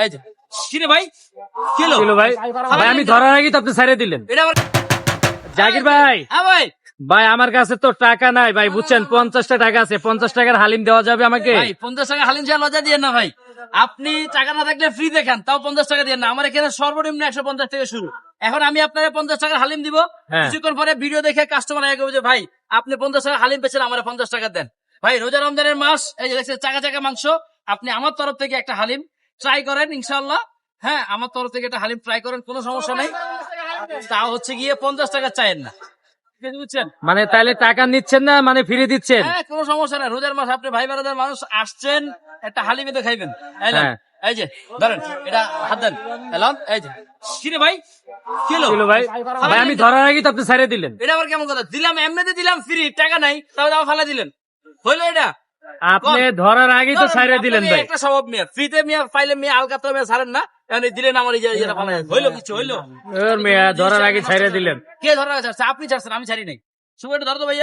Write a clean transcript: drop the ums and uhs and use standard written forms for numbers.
এই যে কিরে ভাই কিলো কিলো ভাই ভাই আমি ধরার আগে তো আপনি ছেড়ে দিলেন। এটা আবার জাকির ভাই হ্যাঁ ভাই ভাই আমার কাছে তো টাকা নাই ভাই বুঝছেন, 50টা টাকা আছে, 50 টাকার হালিম দেওয়া যাবে আমাকে? ভাই 50 টাকা হালিম চা লজা দিয়ে না ভাই, আপনি টাকা না থাকলে ফ্রি দেখান তাও 50 টাকা দিয়ে না। আমার এখানে সর্বনিম্ন 150 থেকে শুরু। এখন আমি আপনাকে 50 টাকার হালিম দিব, হ্যাঁ। কিছুক্ষণ পরে ভিডিও দেখে কাস্টমার আগে যে ভাই আপনি 50 টাকা হালিম পেয়েছেন, আমার 50 টাকা দেন। ভাই রোজা রমজানের মাস, এই যে দেখছেন চাকা চাকা মাংস, আপনি আমার তরফ থেকে একটা হালিম ট্রাই করেন ইনশাআল্লাহ। হ্যাঁ আমার তরফ থেকে একটা হালিম ট্রাই করেন, কোনো সমস্যা নাই। তা হচ্ছে গিয়ে 50 টাকা চাইেন না, ঠিক আছে বুঝছেন? মানে তাহলে টাকা নিচ্ছেন না, মানে ফিরে দিচ্ছেন? হ্যাঁ কোনো সমস্যা নাই, রোজার মাস আপনি ভাই বেড়াদার মানুষ আসছেন, একটা হালিমে তো খাইবেন। এই লন, হ্যাঁ। এই যে ধরেন এটা হাত দেন, এলন এই যে কিরে ভাই কিলো কিলো ভাই ভাই আমি ধরার আগে তো আপনি ছেড়ে দিলেন। এটা আবার কেমন কথা? দিলাম এমনিতে দিলাম ফ্রি, টাকা নাই তাও দাও ফালা দিলেন, হইলো এটা? আপনি ধরার আগেই তো ছেড়ে দিলেন ভাই। একটা স্বভাব মিয়া, ফ্রিতে মিয়া পাইলে মিয়া আলগা তো মিয়া ছাড়েন না, এখন এই দিলেন আমার ইয়েটা ফালা, হইলো কিছু হইলো? ওর মেয়া ধরার আগে ছেড়ে দিলেন। কে ধরা ছাড়ছে? আপনি ছাড়ছেন, আমি ছাড়ি নাই। শুভ এটা ধরো তো ভাইয়া।